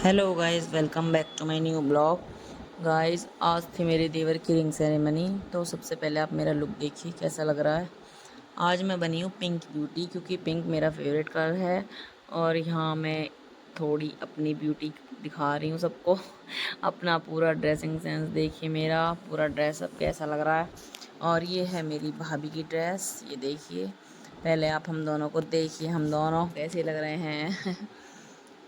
Hello guys, welcome back to my new blog. Guys, आज थी मेरे देवर की रिंग सेरेमनी। तो सबसे पहले आप मेरा लुक देखिए कैसा लग रहा है। आज मैं बनी हूँ पिंक ब्यूटी, क्योंकि पिंक मेरा फेवरेट कलर है। और यहाँ मैं थोड़ी अपनी ब्यूटी दिखा रही हूँ सबको। अपना पूरा ड्रेसिंग सेंस देखिए, मेरा पूरा ड्रेसअप कैसा लग रहा है। और ये है मेरी भाभी की ड्रेस, ये देखिए। पहले आप हम दोनों को देखिए, हम दोनों कैसे लग रहे हैं।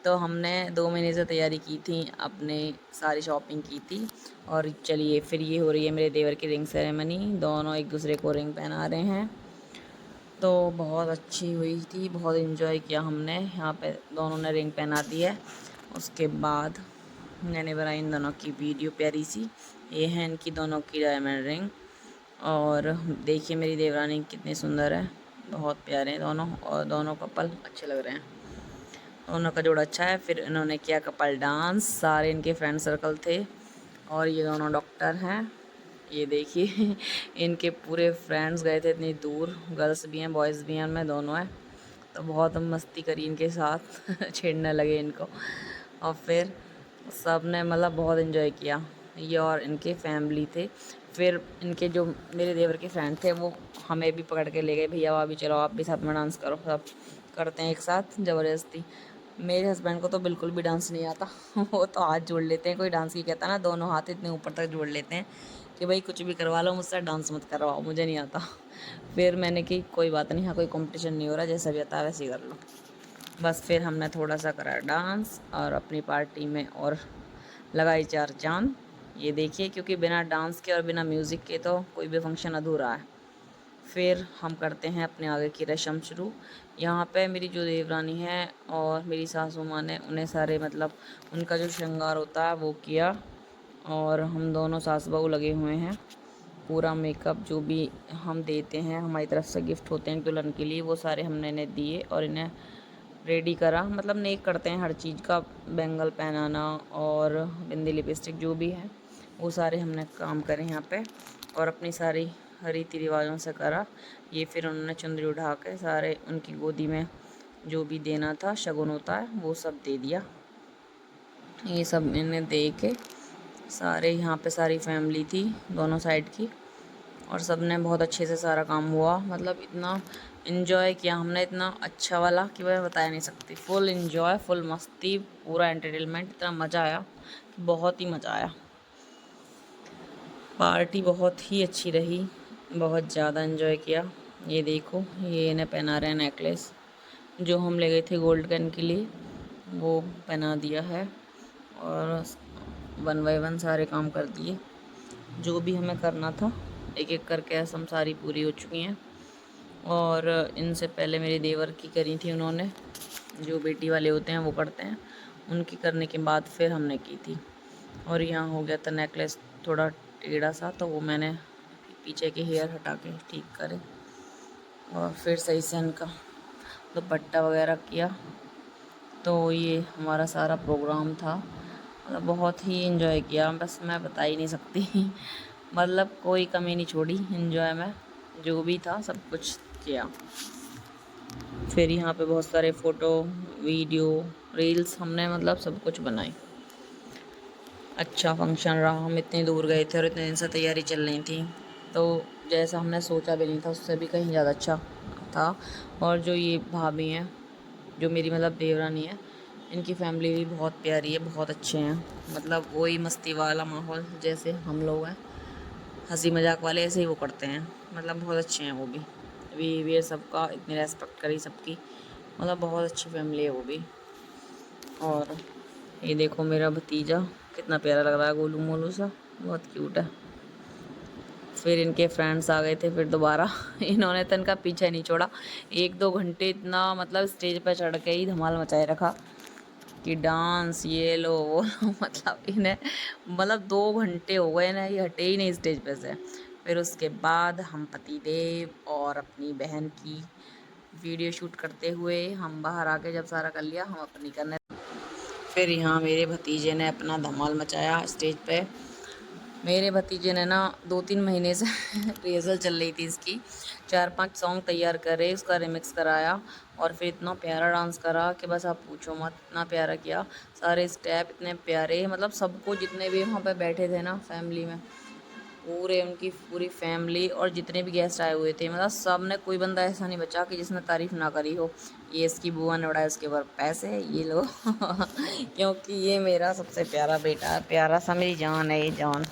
तो हमने 2 महीने से तैयारी की थी, अपने सारी शॉपिंग की थी। और चलिए, फिर ये हो रही है मेरे देवर की रिंग सेरेमनी। दोनों एक दूसरे को रिंग पहना रहे हैं। तो बहुत अच्छी हुई थी, बहुत इन्जॉय किया हमने। यहाँ पे दोनों ने रिंग पहना दी है। उसके बाद मैंने बनाई इन दोनों की वीडियो प्यारी सी। ये है इनकी दोनों की डायमंड रिंग। और देखिए मेरी देवरानी कितनी सुंदर है, बहुत प्यारे हैं दोनों। और दोनों कपल अच्छे लग रहे हैं, दोनों का जोड़ा अच्छा है। फिर इन्होंने किया कपल डांस, सारे इनके फ्रेंड सर्कल थे। और ये दोनों डॉक्टर हैं, ये देखिए। इनके पूरे फ्रेंड्स गए थे इतनी दूर, गर्ल्स भी हैं बॉयज़ भी हैं, मैं दोनों हैं। तो बहुत हम मस्ती करी इनके साथ। छेड़ने लगे इनको। और फिर सब ने मतलब बहुत इन्जॉय किया। ये और इनके फैमिली थे। फिर इनके जो मेरे देवर के फ्रेंड थे, वो हमें भी पकड़ के ले गए, भैया भाभी चलो आप भी साथ में डांस करो। सब करते हैं एक साथ ज़बरदस्ती। मेरे हस्बैंड को तो बिल्कुल भी डांस नहीं आता। वो तो हाथ जोड़ लेते हैं, कोई डांस की कहता ना, दोनों हाथ इतने ऊपर तक जोड़ लेते हैं कि भाई कुछ भी करवा लो मुझसे, डांस मत करवाओ, मुझे नहीं आता। फिर मैंने कि कोई बात नहीं, हाँ कोई कंपटीशन नहीं हो रहा, जैसा भी आता है वैसे ही कर लो। बस फिर हमने थोड़ा सा करा डांस और अपनी पार्टी में और लगाई चार चांद। ये देखिए, क्योंकि बिना डांस के और बिना म्यूज़िक के तो कोई भी फंक्शन अधूरा है। फिर हम करते हैं अपने आगे की रस्म शुरू। यहाँ पे मेरी जो देवरानी है और मेरी सासू माँ ने उन्हें सारे मतलब उनका जो श्रृंगार होता है वो किया। और हम दोनों सास बहू लगे हुए हैं। पूरा मेकअप जो भी हम देते हैं, हमारी तरफ से गिफ्ट होते हैं दुल्हन के लिए, वो सारे हमने इन्हें दिए और इन्हें रेडी करा। मतलब नेक करते हैं हर चीज़ का, बैंगल पहनाना और बिंदी लिपस्टिक जो भी है वो सारे हमने काम करे यहाँ पे। और अपनी सारी रीति रिवाजों से करा। ये फिर उन्होंने चुंदरी उठा के सारे उनकी गोदी में जो भी देना था, शगुन होता है, वो सब दे दिया। ये सब इन्हें दे के सारे यहाँ पे सारी फैमिली थी दोनों साइड की, और सब ने बहुत अच्छे से सारा काम हुआ। मतलब इतना इन्जॉय किया हमने, इतना अच्छा वाला कि मैं बता नहीं सकती। फुल इन्जॉय, फुल मस्ती, पूरा एंटरटेनमेंट, इतना मज़ा आया कि बहुत ही मज़ा आया। पार्टी बहुत ही अच्छी रही, बहुत ज़्यादा इन्जॉय किया। ये देखो, ये इन्हें पहना रहे हैं नेकलेस, जो हम ले गए थे गोल्ड का इनके लिए, वो पहना दिया है। और 1 बाय 1 सारे काम कर दिए जो भी हमें करना था। एक एक करके रस्म सारी पूरी हो चुकी हैं। और इनसे पहले मेरे देवर की करी थी उन्होंने, जो बेटी वाले होते हैं वो करते हैं, उनकी करने के बाद फिर हमने की थी। और यहाँ हो गया था नेकलेस थोड़ा टेढ़ा सा, तो वो मैंने पीछे के हेयर हटा के ठीक करे और फिर सही से इनका दुपट्टा वगैरह किया। तो ये हमारा सारा प्रोग्राम था। मतलब बहुत ही इन्जॉय किया, बस मैं बता ही नहीं सकती। मतलब कोई कमी नहीं छोड़ी इन्जॉय में, जो भी था सब कुछ किया। फिर यहाँ पे बहुत सारे फ़ोटो, वीडियो, रील्स हमने मतलब सब कुछ बनाई। अच्छा फंक्शन रहा। हम इतनी दूर गए थे और इतने दिन से तैयारी चल रही थी, तो जैसा हमने सोचा भी नहीं था उससे भी कहीं ज़्यादा अच्छा था। और जो ये भाभी हैं, जो मेरी मतलब देवरानी है, इनकी फैमिली भी बहुत प्यारी है, बहुत अच्छे हैं। मतलब वही मस्ती वाला माहौल जैसे हम लोग हैं, हंसी मजाक वाले, ऐसे ही वो करते हैं। मतलब बहुत अच्छे हैं वो भी, बिहेवियर सबका, इतनी रेस्पेक्ट करी सबकी। मतलब बहुत अच्छी फैमिली है वो भी। और ये देखो मेरा भतीजा कितना प्यारा लग रहा है, गोलू मोलू सा, बहुत क्यूट है। फिर इनके फ्रेंड्स आ गए थे फिर दोबारा। इन्होंने तो इनका पीछा नहीं छोड़ा। 1-2 घंटे इतना मतलब स्टेज पर चढ़ के ही धमाल मचाए रखा कि डांस ये लो वो लो। मतलब इन्हें मतलब 2 घंटे हो गए ना, ये हटे ही नहीं स्टेज पे से। फिर उसके बाद हम पति देव और अपनी बहन की वीडियो शूट करते हुए हम बाहर आके जब सारा कर लिया, हम अपनी करने। फिर यहाँ मेरे भतीजे ने अपना धमाल मचाया स्टेज पे। मेरे भतीजे ने ना 2-3 महीने से रिहर्सल चल रही थी इसकी, 4-5 सॉन्ग तैयार करे, उसका रिमिक्स कराया और फिर इतना प्यारा डांस करा कि बस आप पूछो मत, इतना प्यारा किया। सारे स्टेप इतने प्यारे, मतलब सबको, जितने भी वहाँ पे बैठे थे ना फैमिली में, पूरे उनकी पूरी फैमिली और जितने भी गेस्ट आए हुए थे, मतलब सब ने, कोई बंदा ऐसा नहीं बचा कि जिसने तारीफ ना करी हो। ये इसकी बुआ ने उड़ाए उसके ऊपर पैसे, ये लो क्योंकि ये मेरा सबसे प्यारा बेटा है, प्यारा सा, मेरी जान है ये जान।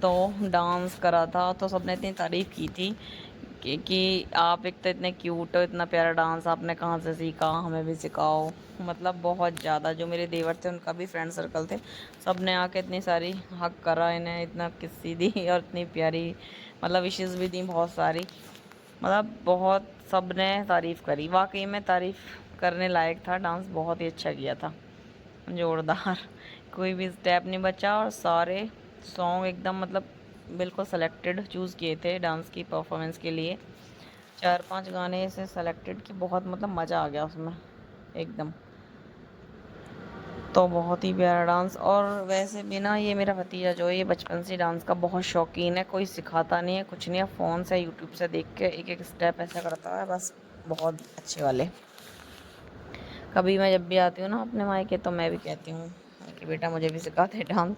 तो डांस करा था तो सबने इतनी तारीफ़ की थी कि आप एक तो इतने क्यूट हो, इतना प्यारा डांस आपने कहाँ से सीखा, हमें भी सिखाओ। मतलब बहुत ज़्यादा, जो मेरे देवर थे उनका भी फ्रेंड सर्कल थे, सब ने आके इतनी सारी हक करा इन्हें, इतना किस्सी दी और इतनी प्यारी, मतलब विशेज़ भी दी बहुत सारी, मतलब बहुत सब ने तारीफ़ करी। वाकई में तारीफ़ करने लायक था, डांस बहुत ही अच्छा किया था, जोरदार। कोई भी स्टेप नहीं बचा और सारे सॉन्ग एकदम, मतलब बिल्कुल सेलेक्टेड चूज़ किए थे डांस की परफॉर्मेंस के लिए। 4-5 गाने ऐसे सेलेक्टेड कि बहुत, मतलब मज़ा आ गया उसमें एकदम। तो बहुत ही प्यारा डांस। और वैसे भी ना, ये मेरा भतीजा जो है ये बचपन से डांस का बहुत शौकीन है, कोई सिखाता नहीं है, कुछ नहीं है, फ़ोन से यूट्यूब से देख के एक एक स्टेप ऐसा करता है बस, बहुत अच्छे वाले। कभी मैं जब भी आती हूँ ना अपने मायके, तो मैं भी कहती हूँ कि बेटा मुझे भी सिखा दे डांस,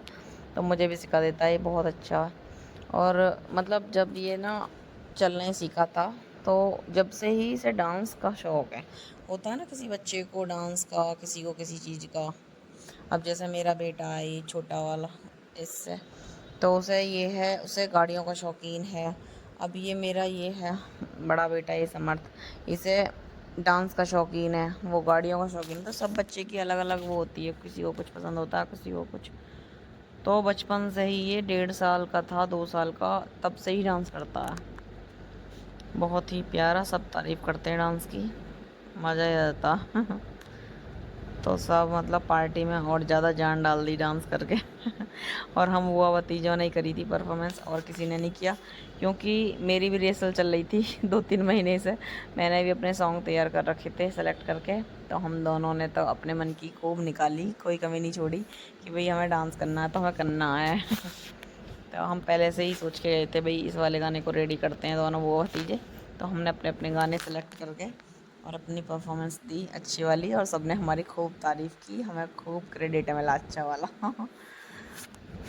तो मुझे भी सिखा देता है, ये बहुत अच्छा। और मतलब जब ये ना चलने सीखा था, तो जब से ही इसे डांस का शौक़ है। होता है ना किसी बच्चे को डांस का, किसी को किसी चीज़ का। अब जैसे मेरा बेटा है ये छोटा वाला, इससे तो उसे ये है, उसे गाड़ियों का शौकीन है। अब ये मेरा ये है बड़ा बेटा, ये समर्थ, इसे डांस का शौकीन है, वो गाड़ियों का शौकीन है। तो सब बच्चे की अलग अलग वो होती है, किसी को कुछ पसंद होता है, किसी को कुछ। तो बचपन से ही ये 1.5 साल का था, 2 साल का, तब से ही डांस करता है। बहुत ही प्यारा, सब तारीफ़ करते हैं डांस की, मज़ा ही आ जाता। तो सब मतलब पार्टी में और ज़्यादा जान डाल दी डांस करके। और हम बुआ भतीजों ने ही करी थी परफॉर्मेंस, और किसी ने नहीं किया, क्योंकि मेरी भी रिहर्सल चल रही थी 2-3 महीने से। मैंने भी अपने सॉन्ग तैयार कर रखे थे सेलेक्ट करके, तो हम दोनों ने तो अपने मन की खूब निकाली, कोई कमी नहीं छोड़ी कि भाई हमें डांस करना है तो हमें करना है। तो हम पहले से ही सोच के गए थे भाई इस वाले गाने को रेडी करते हैं दोनों बुआ भतीजे। तो हमने अपने अपने गाने सेलेक्ट करके और अपनी परफॉर्मेंस दी अच्छी वाली, और सबने हमारी खूब तारीफ़ की, हमें खूब क्रेडिट मिला अच्छा वाला।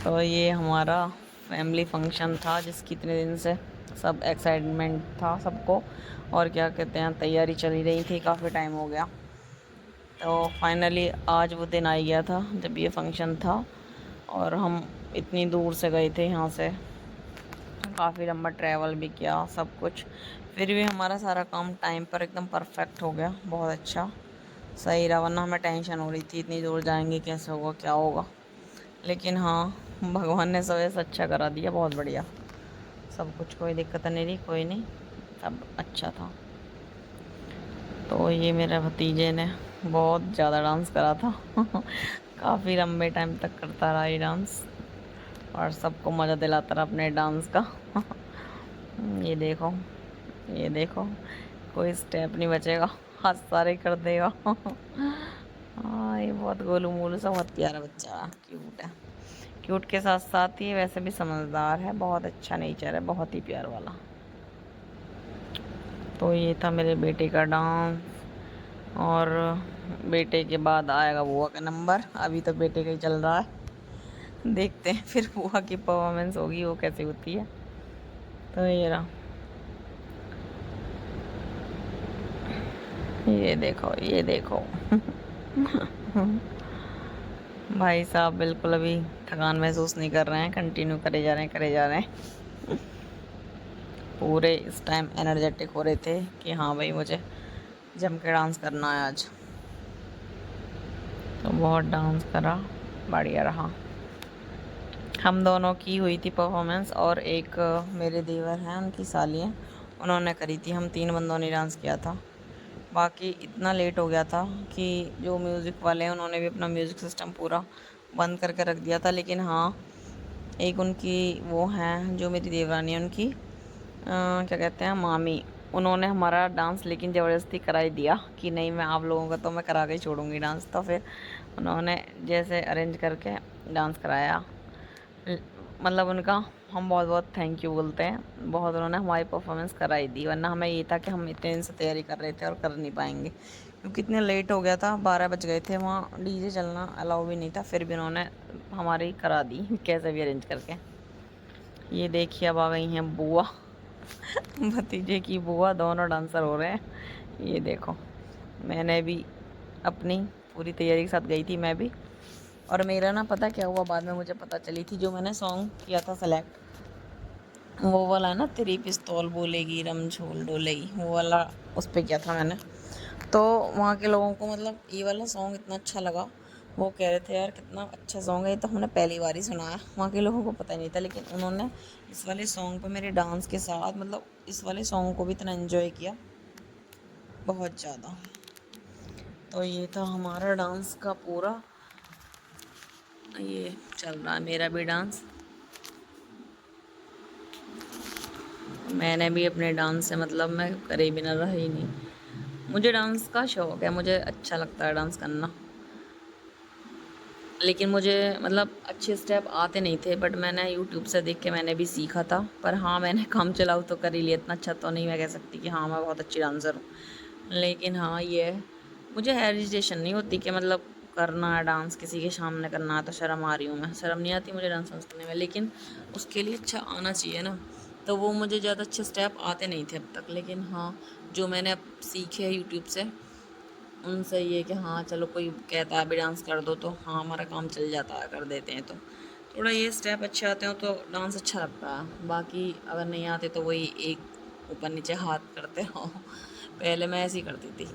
तो ये हमारा फैमिली फंक्शन था जिसकी इतने दिन से सब एक्साइटमेंट था सबको, और क्या कहते हैं, तैयारी चली रही थी, काफ़ी टाइम हो गया। तो फाइनली आज वो दिन आ गया था जब ये फंक्शन था, और हम इतनी दूर से गए थे यहाँ से, काफ़ी लंबा ट्रैवल भी किया, सब कुछ। फिर भी हमारा सारा काम टाइम पर एकदम परफेक्ट हो गया, बहुत अच्छा सही रहा। वरना हमें टेंशन हो रही थी इतनी दूर जाएंगे कैसे होगा, क्या होगा। लेकिन हाँ, भगवान ने सब ऐसा अच्छा करा दिया, बहुत बढ़िया सब कुछ, कोई दिक्कत नहीं रही, कोई नहीं, सब अच्छा था। तो ये मेरे भतीजे ने बहुत ज़्यादा डांस करा था। काफ़ी लंबे टाइम तक करता रहा ये डांस, और सबको मज़ा दिलाता रहा अपने डांस का। ये देखो, ये देखो, कोई स्टेप नहीं बचेगा, हाथ सारे कर देगा। हाँ, ये बहुत गोलू मोलू सा, बहुत प्यारा बच्चा, क्यूट है। क्यूट के साथ साथ ये वैसे भी समझदार है, बहुत अच्छा नेचर है, बहुत ही प्यार वाला। तो ये था मेरे बेटे का डांस, और बेटे के बाद आएगा बुआ का नंबर। अभी तो बेटे का ही चल रहा है, देखते हैं फिर बुआ की परफॉर्मेंस होगी वो कैसी होती है। तो ये रहा, ये देखो, ये देखो। भाई साहब बिल्कुल अभी थकान महसूस नहीं कर रहे हैं, कंटिन्यू करे जा रहे हैं, करे जा रहे हैं। पूरे इस टाइम एनर्जेटिक हो रहे थे कि हाँ भाई मुझे जम के डांस करना है आज। तो बहुत डांस करा, बढ़िया रहा। हम दोनों की हुई थी परफॉर्मेंस, और एक मेरे देवर हैं, उनकी साली हैं, उन्होंने करी थी। हम 3 बंदों ने डांस किया था। बाकी इतना लेट हो गया था कि जो म्यूज़िक वाले हैं उन्होंने भी अपना म्यूज़िक सिस्टम पूरा बंद करके रख दिया था। लेकिन हाँ, एक उनकी वो हैं जो मेरी देवरानी है, उनकी क्या कहते हैं, मामी, उन्होंने हमारा डांस लेकिन ज़बरदस्ती करा ही दिया कि नहीं, मैं आप लोगों का तो मैं करा के ही छोड़ूंगी डांस। तो फिर उन्होंने जैसे अरेंज करके डांस कराया। मतलब उनका हम बहुत बहुत थैंक यू बोलते हैं। बहुत उन्होंने हमारी परफॉर्मेंस कराई दी, वरना हमें ये था कि हम इतने दिन से तैयारी कर रहे थे और कर नहीं पाएंगे, क्योंकि इतने लेट हो गया था, 12 बज गए थे। वहाँ डीजे चलना अलाउ भी नहीं था, फिर भी उन्होंने हमारी करा दी कैसे भी अरेंज करके। ये देखिए अब आ गई हैं बुआ भतीजे की बुआ, दोनों डांसर हो रहे हैं। ये देखो, मैंने भी अपनी पूरी तैयारी के साथ गई थी मैं भी। और मेरा ना पता क्या हुआ, बाद में मुझे पता चली थी, जो मैंने सॉन्ग किया था सेलेक्ट, वो वाला है ना, तेरी पिस्तौल बोलेगी रम झोल डोलेगी, वो वाला उस पर किया था मैंने। तो वहाँ के लोगों को मतलब ये वाला सॉन्ग इतना अच्छा लगा, वो कह रहे थे यार कितना अच्छा सॉन्ग है, ये तो हमने पहली बार ही सुना है। वहाँ के लोगों को पता ही नहीं था, लेकिन उन्होंने इस वाले सॉन्ग पे मेरे डांस के साथ मतलब इस वाले सॉन्ग को भी इतना एंजॉय किया, बहुत ज़्यादा। तो ये था हमारा डांस का पूरा, ये चल रहा है मेरा भी डांस। मैंने भी अपने डांस से मतलब मैं करे बिना रह ही नहीं। मुझे डांस का शौक़ है, मुझे अच्छा लगता है डांस करना, लेकिन मुझे मतलब अच्छे स्टेप आते नहीं थे, बट मैंने यूट्यूब से देख के मैंने भी सीखा था। पर हाँ, मैंने काम चलाऊ तो कर ही लिया, इतना अच्छा तो नहीं मैं कह सकती कि हाँ मैं बहुत अच्छी डांसर हूँ। लेकिन हाँ ये है, मुझे हेजिटेशन नहीं होती कि मतलब करना है डांस, किसी के सामने करना है तो शर्म आ रही हूँ, मैं शर्म नहीं आती मुझे डांस वांस करने में, लेकिन उसके लिए अच्छा आना चाहिए ना। तो वो मुझे ज़्यादा अच्छे स्टेप आते नहीं थे अब तक, लेकिन हाँ जो मैंने अब सीखे यूट्यूब से, उनसे ये कि हाँ चलो कोई कहता है अभी डांस कर दो, तो हाँ हमारा काम चल जाता है, कर देते हैं। तो थोड़ा ये स्टेप अच्छे आते हो तो डांस अच्छा लगता है, बाकी अगर नहीं आते तो वही एक ऊपर नीचे हाथ करते हो पहले मैं ऐसे ही करती थी,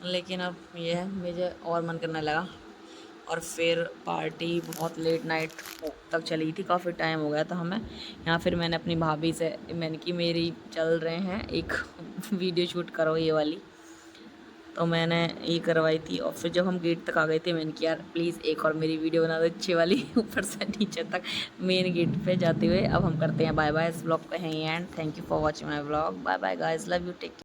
लेकिन अब ये है मुझे और मन करने लगा। और फिर पार्टी बहुत लेट नाइट तक चली थी, काफ़ी टाइम हो गया था हमें यहाँ। फिर मैंने अपनी भाभी से मैंने कि मेरी चल रहे हैं एक वीडियो शूट करो ये वाली, तो मैंने ये करवाई थी। और फिर जब हम गेट तक आ गए थे, मैंने किया यार प्लीज़ एक और मेरी वीडियो बना दो अच्छी वाली ऊपर से नीचे तक मेन गेट पे जाते हुए। अब हम करते हैं बाय बाय, इस ब्लॉग का है end. Thank you for watching my blog, bye bye guys, love you, take